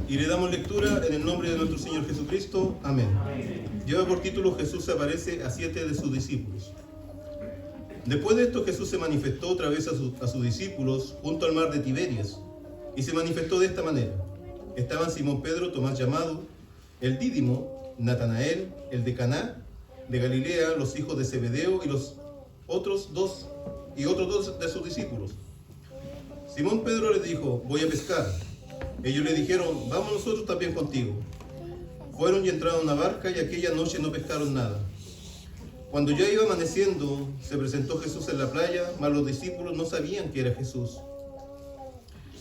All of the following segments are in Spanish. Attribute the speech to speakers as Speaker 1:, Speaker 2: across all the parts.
Speaker 1: Y le damos lectura en el nombre de nuestro Señor Jesucristo. Amén. Lleva por título: Jesús se aparece a 7 de sus discípulos. Después de esto, Jesús se manifestó otra vez a sus discípulos junto al mar de Tiberias, y se manifestó de esta manera. Estaban Simón Pedro, Tomás llamado el Dídimo, Natanael, el de Caná de Galilea, los hijos de Zebedeo y otros dos de sus discípulos. Simón Pedro les dijo: voy a pescar. Ellos le dijeron: vamos nosotros también contigo. Fueron y entraron a una barca, y aquella noche no pescaron nada. Cuando ya iba amaneciendo, se presentó Jesús en la playa, mas los discípulos no sabían que era Jesús.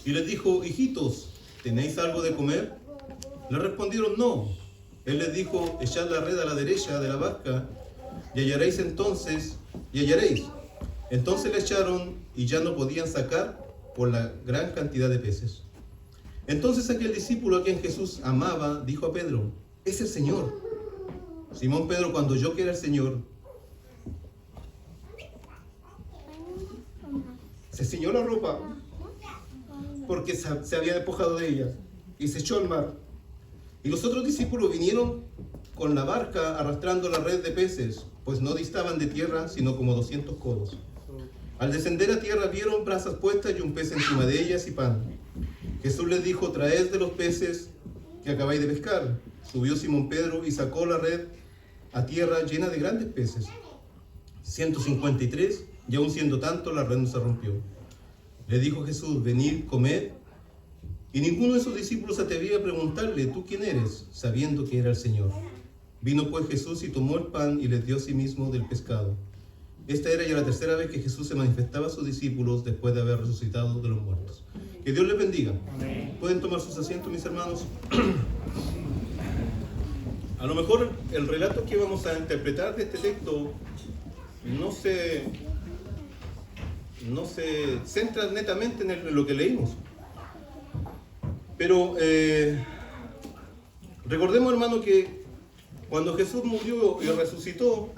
Speaker 1: Y les dijo: hijitos, ¿tenéis algo de comer? Le respondieron: no. Él les dijo: echad la red a la derecha de la barca, y hallaréis. Entonces la echaron, y ya no podían sacar por la gran cantidad de peces. Entonces aquel discípulo a quien Jesús amaba dijo a Pedro: es el Señor. Simón Pedro, cuando oyó que era el Señor, se ciñó la ropa, porque se había despojado de ella, y se echó al mar. Y los otros discípulos vinieron con la barca arrastrando la red de peces, pues no distaban de tierra sino como 200 codos. Al descender a tierra vieron brasas puestas y un pez encima de ellas y pan. Jesús les dijo: traed de los peces que acabáis de pescar. Subió Simón Pedro y sacó la red a tierra llena de grandes peces, 153, y aun siendo tanto, la red no se rompió. Le dijo Jesús: venid, comed. Y ninguno de sus discípulos se atrevía a preguntarle: ¿tú quién eres?, sabiendo que era el Señor. Vino pues Jesús y tomó el pan y les dio a sí mismo del pescado. Esta era ya la tercera vez que Jesús se manifestaba a sus discípulos después de haber resucitado de los muertos. Que Dios les bendiga. Amén. Pueden tomar sus asientos, mis hermanos. A lo mejor el relato que vamos a interpretar de este texto no se centra netamente en lo que leímos. Pero recordemos, hermano, que cuando Jesús murió y resucitó,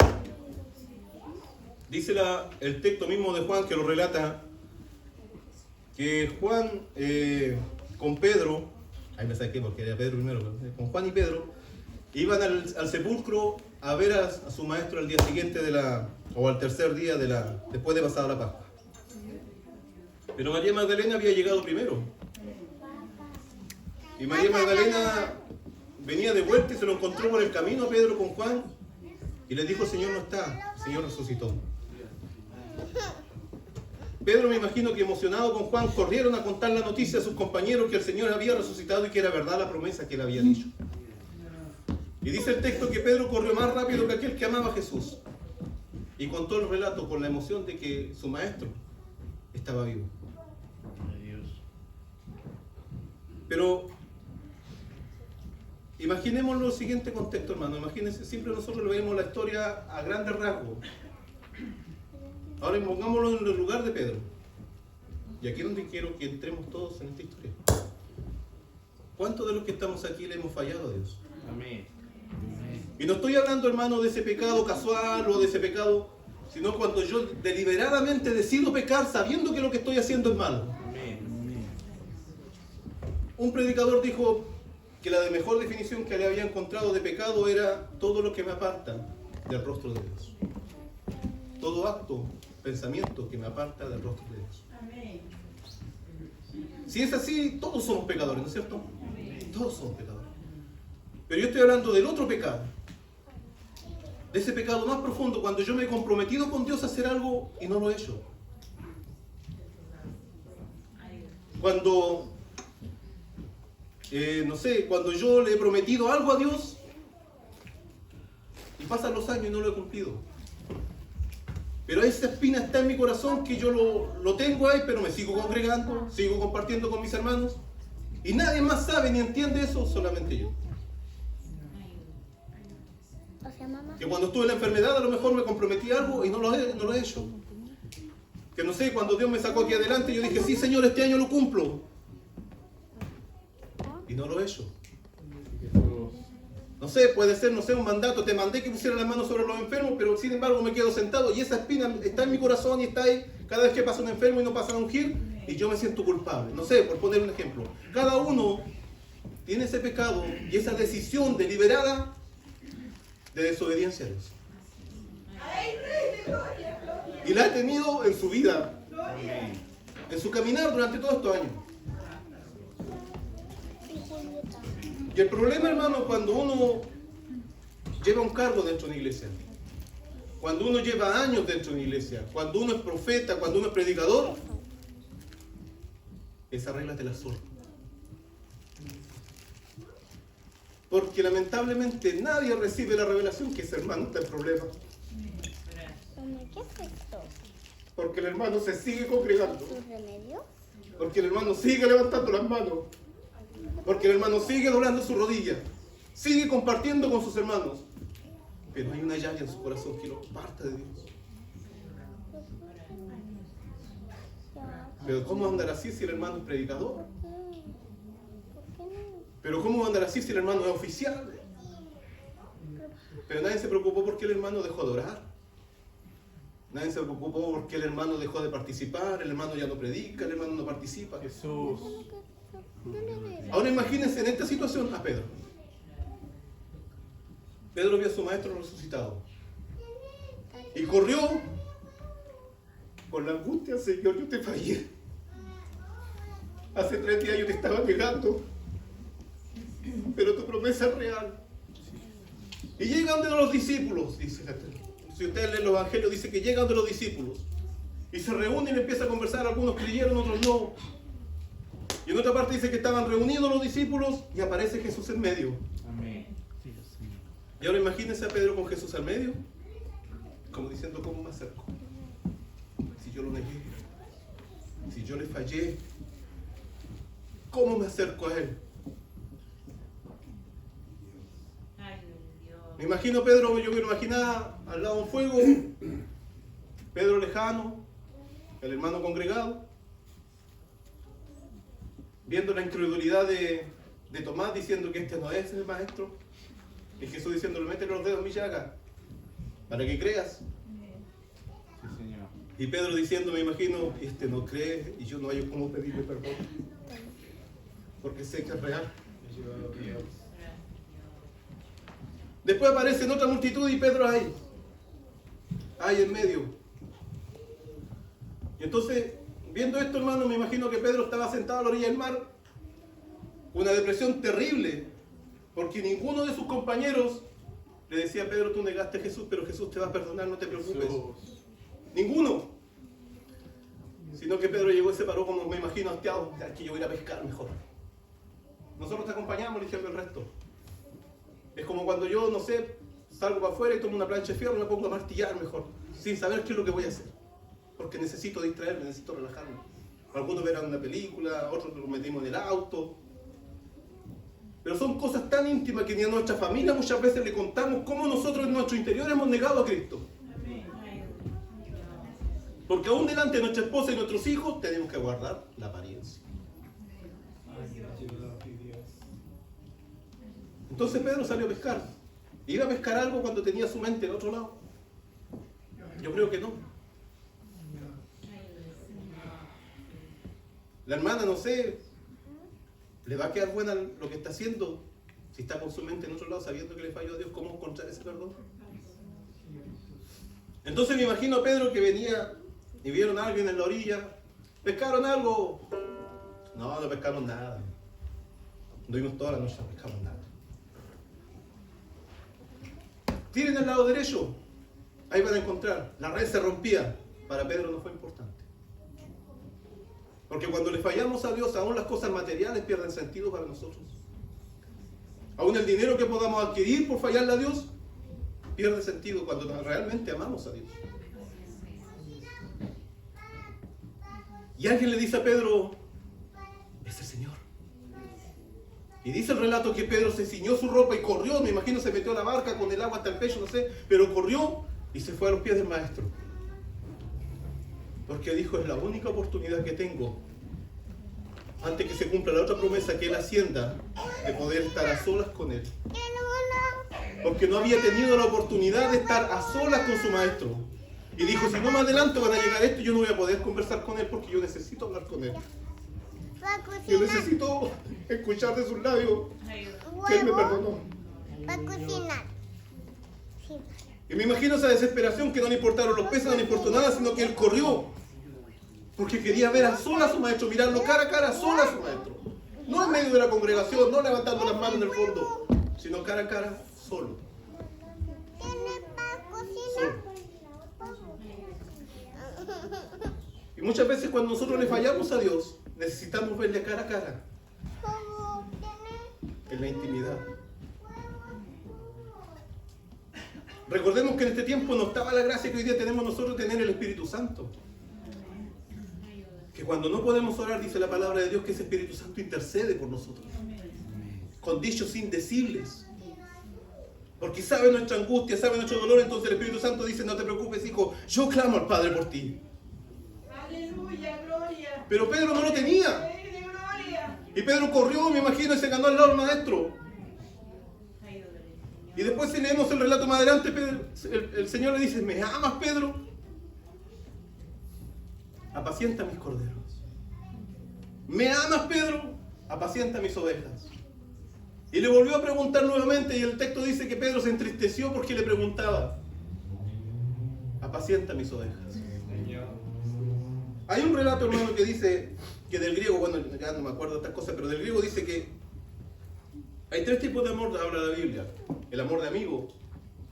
Speaker 1: dice el texto mismo de Juan que lo relata, que Juan con Pedro, ahí me saqué porque era Pedro primero, con Juan y Pedro, iban al sepulcro a ver a su maestro al día siguiente o al tercer día después de pasada la Pascua. Pero María Magdalena había llegado primero. Y María Magdalena venía de vuelta y se lo encontró por el camino a Pedro con Juan, y les dijo: el Señor no está, el Señor resucitó. Pedro, me imagino que emocionado con Juan, corrieron a contar la noticia a sus compañeros que el Señor había resucitado y que era verdad la promesa que él había dicho. Y dice el texto que Pedro corrió más rápido que aquel que amaba a Jesús, y contó el relato con la emoción de que su maestro estaba vivo. Pero imaginemos el siguiente contexto, hermano. Imagínense, siempre nosotros le vemos la historia a grandes rasgos. Ahora pongámoslo en el lugar de Pedro. Y aquí es donde quiero que entremos todos en esta historia. ¿Cuántos de los que estamos aquí le hemos fallado a Dios?
Speaker 2: Amén.
Speaker 1: Y no estoy hablando, hermano, de ese pecado casual o de ese pecado, sino cuando yo deliberadamente decido pecar sabiendo que lo que estoy haciendo es malo.
Speaker 2: Amén.
Speaker 1: Un predicador dijo que la mejor definición que le había encontrado de pecado era: todo lo que me aparta del rostro de Dios. Todo acto, pensamiento que me aparta del rostro de Dios.
Speaker 3: Amén.
Speaker 1: Si es así, todos somos pecadores, ¿no es cierto? Todos somos pecadores. Pero yo estoy hablando del otro pecado, de ese pecado más profundo, cuando yo me he comprometido con Dios a hacer algo y no lo he hecho. Cuando, cuando yo le he prometido algo a Dios y pasan los años y no lo he cumplido. Pero esa espina está en mi corazón, que yo lo tengo ahí, pero me sigo congregando, sigo compartiendo con mis hermanos, y nadie más sabe ni entiende eso, solamente yo. Que cuando estuve en la enfermedad a lo mejor me comprometí a algo y no lo he hecho. Que no sé, cuando Dios me sacó aquí adelante, yo dije: sí, Señor, este año lo cumplo. Y no lo he hecho. No sé, puede ser, un mandato. Te mandé que pusiera las manos sobre los enfermos, pero sin embargo me quedo sentado y esa espina está en mi corazón y está ahí cada vez que pasa un enfermo y no pasa a ungir, y yo me siento culpable. No sé, por poner un ejemplo. Cada uno tiene ese pecado y esa decisión deliberada de desobediencia a Dios. Y la ha tenido en su vida, en su caminar durante todos estos años. Y el problema, hermano, cuando uno lleva un cargo dentro de una iglesia, cuando uno lleva años dentro de una iglesia, cuando uno es profeta, cuando uno es predicador, esa regla te la suelta. Porque lamentablemente nadie recibe la revelación que ese hermano está en problemas.
Speaker 2: ¿Qué es esto?
Speaker 1: Porque el hermano se sigue congregando.
Speaker 2: ¿Un remedio?
Speaker 1: Porque el hermano sigue levantando las manos. Porque el hermano sigue doblando su rodilla. Sigue compartiendo con sus hermanos. Pero hay una llave en su corazón que lo aparta de Dios. Pero ¿cómo andar así si el hermano es predicador? Pero ¿cómo andar así si el hermano es oficial? Pero nadie se preocupó porque el hermano dejó de orar. Nadie se preocupó porque el hermano dejó de participar, el hermano ya no predica, el hermano no participa.
Speaker 3: Jesús.
Speaker 1: Ahora imagínense en esta situación a Pedro. Pedro vio a su maestro resucitado. Y corrió con la angustia: Señor, yo te fallé. Hace 3 días yo te estaba negando, pero tu promesa es real. Y llegan de los discípulos, dice la Biblia. Si ustedes leen los evangelios, dice que llegan de los discípulos y se reúnen y empiezan a conversar. Algunos creyeron, otros no. Y en otra parte dice que estaban reunidos los discípulos y aparece Jesús en medio.
Speaker 3: Amén.
Speaker 1: Y ahora imagínense a Pedro con Jesús al medio, como diciendo: ¿cómo me acerco? Si yo lo negué, si yo le fallé, ¿cómo me acerco a él? Me imagino a Pedro, yo me lo imaginaba al lado de un fuego, Pedro lejano, el hermano congregado, viendo la incredulidad de Tomás, diciendo que este no es el maestro, y Jesús diciéndole: métele los dedos en mi llaga, para que creas.
Speaker 3: Sí, Señor.
Speaker 1: Y Pedro diciendo, me imagino: este no cree y yo no hay cómo pedirle perdón, porque sé que es real. Después aparece en otra multitud y Pedro ahí en medio. Y entonces, viendo esto, hermano, me imagino que Pedro estaba sentado a la orilla del mar, con una depresión terrible, porque ninguno de sus compañeros le decía: Pedro, tú negaste a Jesús, pero Jesús te va a perdonar, no te preocupes.
Speaker 3: Jesús.
Speaker 1: Ninguno. Sino que Pedro llegó y se paró, como me imagino, hastiado: aquí yo voy a ir a pescar mejor. Nosotros te acompañamos, le dijeron el resto. Es como cuando yo, no sé, salgo para afuera y tomo una plancha de fierro y me pongo a martillar mejor, sin saber qué es lo que voy a hacer. Porque necesito distraerme, necesito relajarme. Algunos verán una película, otros nos metimos en el auto. Pero son cosas tan íntimas que ni a nuestra familia muchas veces le contamos cómo nosotros en nuestro interior hemos negado a Cristo. Porque aún delante de nuestra esposa y nuestros hijos tenemos que guardar la apariencia. Entonces Pedro salió a pescar. ¿Iba a pescar algo cuando tenía su mente en otro lado? Yo creo que no. La hermana, no sé, ¿le va a quedar buena lo que está haciendo? Si está con su mente en otro lado, sabiendo que le falló a Dios, ¿cómo encontrar ese perdón? Entonces me imagino a Pedro que venía y vieron a alguien en la orilla. ¿Pescaron algo? No, no pescaron nada. Anduvimos toda la noche, no pescamos nada. Tiren el lado derecho, ahí van a encontrar. La red se rompía. Para Pedro no fue importante. Porque cuando le fallamos a Dios, aún las cosas materiales pierden sentido para nosotros. Aún el dinero que podamos adquirir por fallarle a Dios pierde sentido cuando realmente amamos a Dios. Y alguien le dice a Pedro: es el Señor. Y dice el relato que Pedro se ciñó su ropa y corrió, me imagino se metió a la barca con el agua hasta el pecho, no sé, pero corrió y se fue a los pies del maestro. Porque dijo: es la única oportunidad que tengo, antes que se cumpla la otra promesa que él ascienda, de poder estar a solas con él. Porque no había tenido la oportunidad de estar a solas con su maestro. Y dijo: si no más adelante van a llegar esto, yo no voy a poder conversar con él porque yo necesito hablar con él.
Speaker 2: Para
Speaker 1: Yo
Speaker 2: cocinar.
Speaker 1: necesito escuchar de sus labios que Él me
Speaker 2: Huevo.
Speaker 1: perdonó.
Speaker 2: Para cocinar. Sí.
Speaker 1: Y me imagino esa desesperación que no le importaron los peces, no le importó nada, sino que Él corrió. Porque quería ver a solas a su maestro, mirarlo cara a cara, sola a su maestro. No en medio de la congregación, no levantando las manos en el fondo, sino cara a cara, solo.
Speaker 2: ¿Tiene para cocinar?
Speaker 1: Y muchas veces cuando nosotros le fallamos a Dios, necesitamos verle cara a cara,
Speaker 2: ¿Cómo tiene?
Speaker 1: en la intimidad. Recordemos que en este tiempo no estaba la gracia que hoy día tenemos nosotros de tener el Espíritu Santo. Que cuando no podemos orar, dice la palabra de Dios, que ese Espíritu Santo intercede por nosotros. Con dichos indecibles. Porque sabe nuestra angustia, sabe nuestro dolor, entonces el Espíritu Santo dice, no te preocupes, hijo, yo clamo al Padre por ti.
Speaker 4: Aleluya, gloria.
Speaker 1: Pero Pedro no lo tenía.
Speaker 4: Rey de gloria.
Speaker 1: Y Pedro corrió, me imagino, y se ganó al lado del maestro. Y después si leemos el relato más adelante, el Señor le dice, ¿me amas, Pedro? Apacienta mis corderos. ¿Me amas, Pedro? Apacienta mis ovejas. Y le volvió a preguntar nuevamente, y el texto dice que Pedro se entristeció porque le preguntaba, apacienta mis ovejas.
Speaker 3: Señor.
Speaker 1: Hay un relato, hermano, que dice que del griego, bueno, ya no me acuerdo de estas cosas, pero del griego dice que hay tres tipos de amor, habla la Biblia. El amor de amigo,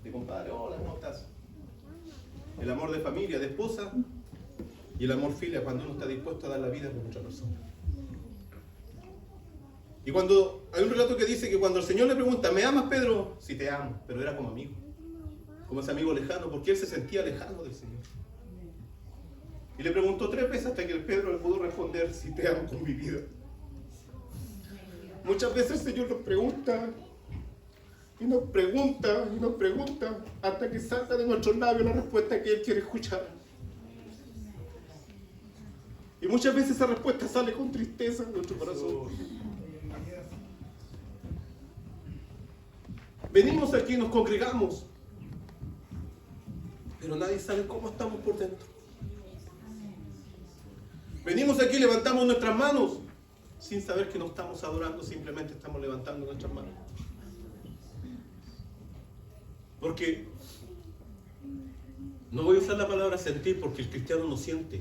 Speaker 1: de compadre, hola, ¿cómo estás? El amor de familia, de esposa, y el amor filia, cuando uno está dispuesto a dar la vida por otra persona. Y cuando hay un relato que dice que cuando el Señor le pregunta, ¿me amas, Pedro? Sí, te amo, pero era como amigo. Como ese amigo lejano, porque él se sentía lejano del Señor. Y le preguntó 3 veces hasta que el Pedro le pudo responder, sí, te amo con mi vida. Muchas veces el Señor nos pregunta, y nos pregunta, y nos pregunta, hasta que salta de nuestros labios la respuesta que Él quiere escuchar. Y muchas veces esa respuesta sale con tristeza de nuestro corazón. Venimos aquí, nos congregamos, pero nadie sabe cómo estamos por dentro. Venimos aquí, levantamos nuestras manos, sin saber que no estamos adorando, simplemente estamos levantando nuestras manos. Porque no voy a usar la palabra sentir, porque el cristiano no siente.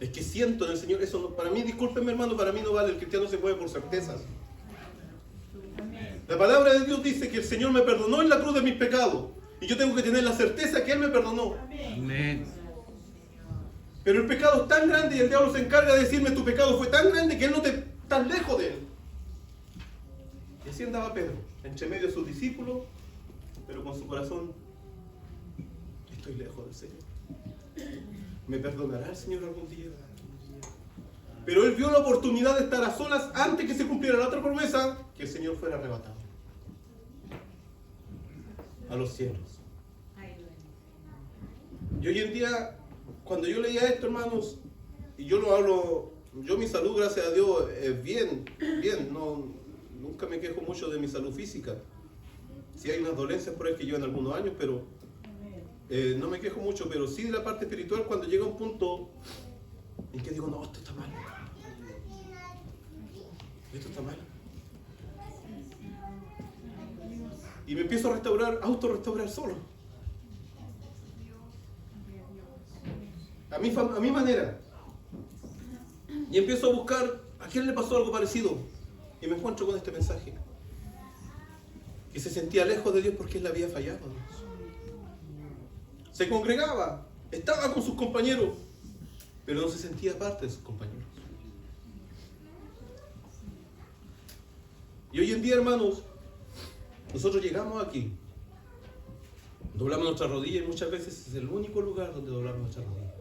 Speaker 1: Es que siento en el Señor, eso no, para mí, discúlpenme hermano, para mí no vale, el cristiano se mueve por certezas. La palabra de Dios dice que el Señor me perdonó en la cruz de mis pecados, y yo tengo que tener la certeza que Él me perdonó.
Speaker 3: Amén.
Speaker 1: Pero el pecado es tan grande y el diablo se encarga de decirme tu pecado fue tan grande que Él no te estás lejos de Él. Y así andaba Pedro, entre medio de sus discípulos, pero con su corazón, estoy lejos del Señor. ¿Me perdonará el Señor algún día? Pero él vio la oportunidad de estar a solas antes que se cumpliera la otra promesa, que el Señor fuera arrebatado a los cielos. Y hoy en día, cuando yo leía esto, hermanos, y yo lo hablo, yo mi salud, gracias a Dios, es bien, no, nunca me quejo mucho de mi salud física. Sí hay unas dolencias por ahí que llevan algunos años, pero no me quejo mucho, pero sí de la parte espiritual cuando llega un punto en que digo, no, esto está mal. Esto está mal. Y me empiezo a restaurar, autorrestaurar solo. A mi manera. Y empiezo a buscar a quién le pasó algo parecido. Y me encuentro con este mensaje. Que se sentía lejos de Dios porque él le había fallado a Dios. Se congregaba, estaba con sus compañeros, pero no se sentía parte de sus compañeros. Y hoy en día, hermanos, nosotros llegamos aquí, doblamos nuestras rodillas y muchas veces es el único lugar donde doblamos nuestras rodillas.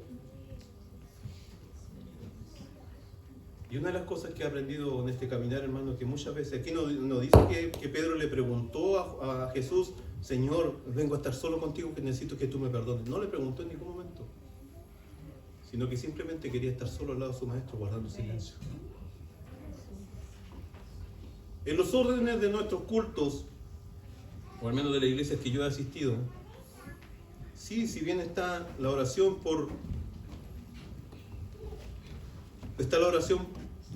Speaker 1: Y una de las cosas que he aprendido en este caminar, hermano, es que muchas veces, aquí no dice que Pedro le preguntó a Jesús, Señor, vengo a estar solo contigo, que necesito que tú me perdones. No le preguntó en ningún momento, sino que simplemente quería estar solo al lado de su maestro, guardando silencio. En los órdenes de nuestros cultos, o al menos de las iglesias que yo he asistido, sí, si bien está la oración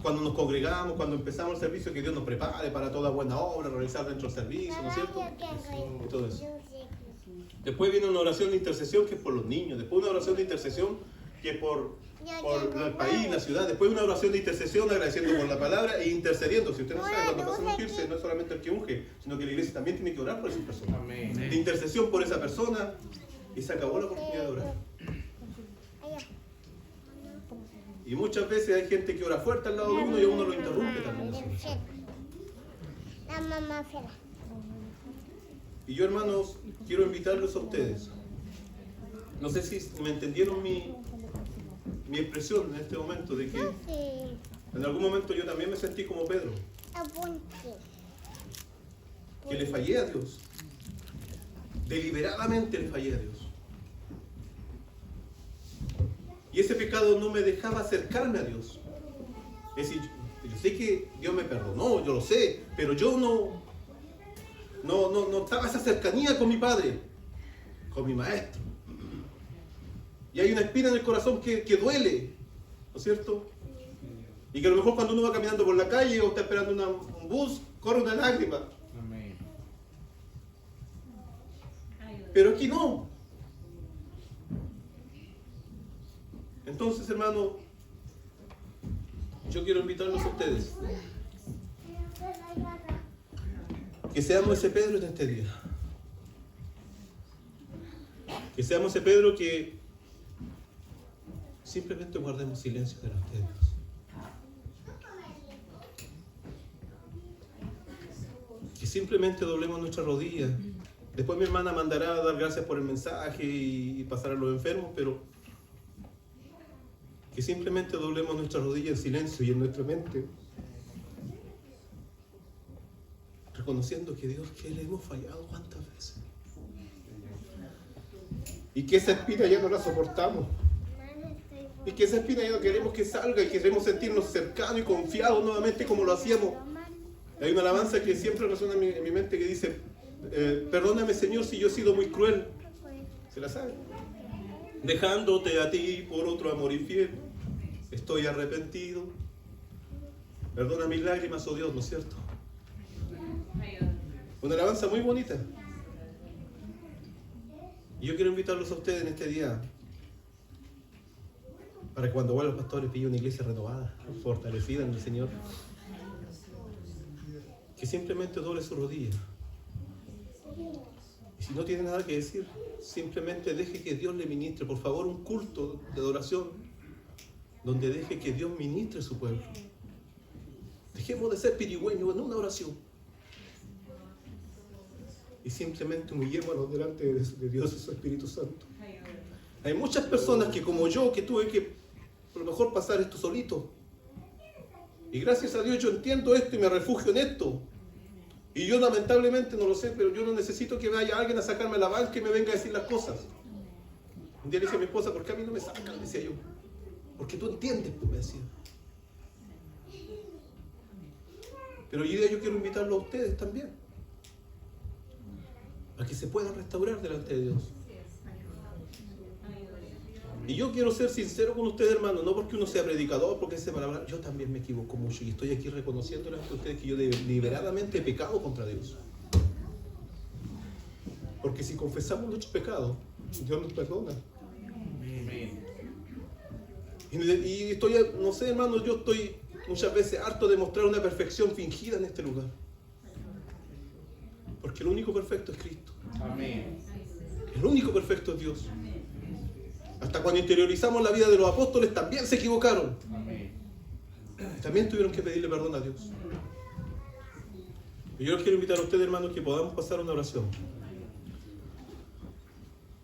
Speaker 1: cuando nos congregamos, cuando empezamos el servicio, que Dios nos prepare para toda buena obra, realizar dentro del servicio, ¿no es cierto? Y todo eso. Después viene una oración de intercesión que es por los niños, después una oración de intercesión que es por el país, la ciudad, después una oración de intercesión agradeciendo por la palabra e intercediendo. Si usted no sabe, cuando pasa a ungirse, no es solamente el que unge, sino que la iglesia también tiene que orar por esa persona.
Speaker 3: Amén.
Speaker 1: De intercesión por esa persona, y se acabó la oportunidad de orar. Y muchas veces hay gente que ora fuerte al lado de uno y a uno lo interrumpe también.
Speaker 2: La mamá Fera.
Speaker 1: Y yo, hermanos, quiero invitarlos a ustedes. No sé si me entendieron mi expresión en este momento, de que en algún momento yo también me sentí como Pedro, que le fallé a Dios. Deliberadamente le fallé a Dios. Y ese pecado no me dejaba acercarme a Dios. Es decir, yo sé que Dios me perdonó, yo lo sé, pero yo no estaba esa cercanía con mi Padre, con mi Maestro. Y hay una espina en el corazón que duele, ¿no es cierto? Y que a lo mejor cuando uno va caminando por la calle o está esperando un bus, corre una lágrima.
Speaker 3: Amén.
Speaker 1: Pero aquí no. Entonces, hermano, yo quiero invitarlos a ustedes que seamos ese Pedro en este día. Que seamos ese Pedro que simplemente guardemos silencio delante de Dios. Que simplemente doblemos nuestras rodillas. Después mi hermana mandará a dar gracias por el mensaje y pasar a los enfermos, pero que simplemente doblemos nuestras rodillas en silencio y en nuestra mente, reconociendo que Dios, que le hemos fallado cuántas veces. Y que esa espina ya no la soportamos. Y que esa espina ya no queremos que salga y queremos sentirnos cercanos y confiados nuevamente como lo hacíamos. Hay una alabanza que siempre resuena en mi mente que dice, perdóname Señor si yo he sido muy cruel. ¿Se la sabe? Dejándote a ti por otro amor infiel, estoy arrepentido. Perdona mis lágrimas, oh Dios, ¿no es cierto? Una alabanza muy bonita. Y yo quiero invitarlos a ustedes en este día para que cuando vuelvan los pastores pida una iglesia renovada, fortalecida en el Señor, que simplemente doble su rodilla. Y si no tiene nada que decir, simplemente deje que Dios le ministre. Por favor, un culto de adoración donde deje que Dios ministre a su pueblo. Dejemos de ser pirigüeños en una oración y simplemente humillémonos delante de Dios y su Espíritu Santo. Hay muchas personas que, como yo, que tuve que a lo mejor pasar esto solito, y gracias a Dios yo entiendo esto y me refugio en esto. Y yo lamentablemente no lo sé, pero yo no necesito que vaya alguien a sacarme la banca y me venga a decir las cosas. Un día le dije a mi esposa, ¿por qué a mí no me sacan? Decía yo. Porque tú entiendes, pues me decía. Pero hoy día yo quiero invitarlo a ustedes también, a que se puedan restaurar delante de Dios. Y yo quiero ser sincero con ustedes, hermanos, no porque uno sea predicador, porque sea palabra, yo también me equivoco mucho y estoy aquí reconociendo ante ustedes que yo deliberadamente he pecado contra Dios. Porque si confesamos nuestros pecados, Dios nos perdona.
Speaker 3: Amén.
Speaker 1: Y estoy, no sé, hermanos, yo estoy muchas veces harto de mostrar una perfección fingida en este lugar. Porque el único perfecto es Cristo.
Speaker 3: Amén.
Speaker 1: El único perfecto es Dios. Hasta cuando interiorizamos la vida de los apóstoles también se equivocaron.
Speaker 3: Amén.
Speaker 1: También tuvieron que pedirle perdón a Dios. Y yo les quiero invitar a ustedes, hermanos, que podamos pasar una oración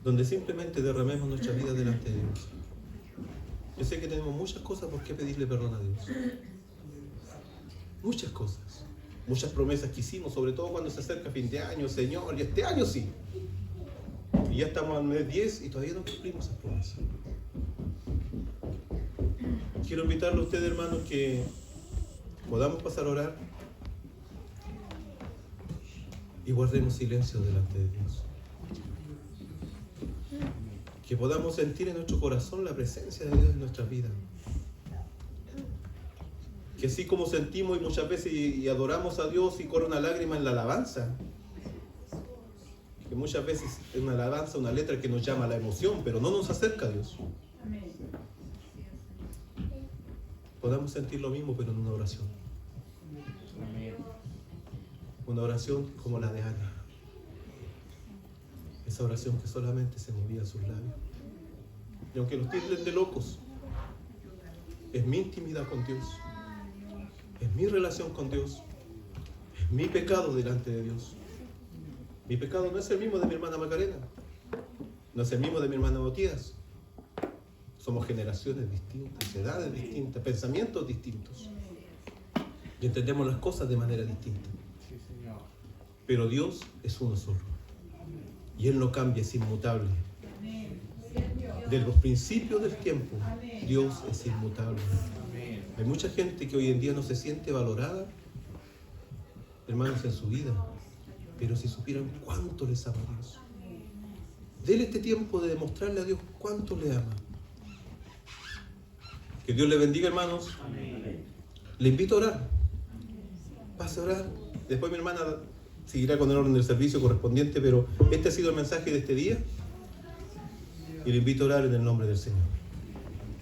Speaker 1: donde simplemente derramemos nuestra vida delante de Dios. Yo sé que tenemos muchas cosas por qué pedirle perdón a Dios. Muchas cosas. Muchas promesas que hicimos, sobre todo cuando se acerca fin de año, Señor, y este año sí. Y ya estamos al mes 10 y todavía no cumplimos esas promesas. Quiero invitarle a ustedes, hermanos, que podamos pasar a orar y guardemos silencio delante de Dios. Que podamos sentir en nuestro corazón la presencia de Dios en nuestra vida. Que Que así como sentimos y muchas veces y adoramos a Dios y corre una lágrima en la alabanza, que muchas veces es una alabanza, una letra que nos llama a la emoción, pero no nos acerca a Dios. Podamos sentir lo mismo, pero en una oración.
Speaker 3: Amén.
Speaker 1: Una oración como la de Ana. Esa oración que solamente se movía a sus labios. Y aunque nos tilden de locos, es mi intimidad con Dios. Es mi relación con Dios. Es mi pecado delante de Dios. Mi pecado no es el mismo de mi hermana Macarena. No es el mismo de mi hermana Matías. Somos generaciones distintas, edades distintas, pensamientos distintos. Y entendemos las cosas de manera distinta.
Speaker 3: Sí, Señor.
Speaker 1: Pero Dios es uno solo. Y Él no cambia, es inmutable. De los principios del tiempo, Dios es inmutable.
Speaker 3: Amén.
Speaker 1: Hay mucha gente que hoy en día no se siente valorada, hermanos, en su vida. Pero si supieran cuánto les ama Dios. Dele este tiempo de demostrarle a Dios cuánto le ama. Que Dios le bendiga, hermanos. Le invito a orar. Pase a orar. Después mi hermana seguirá con el orden del servicio correspondiente, pero este ha sido el mensaje de este día. Y le invito a orar en el nombre del Señor.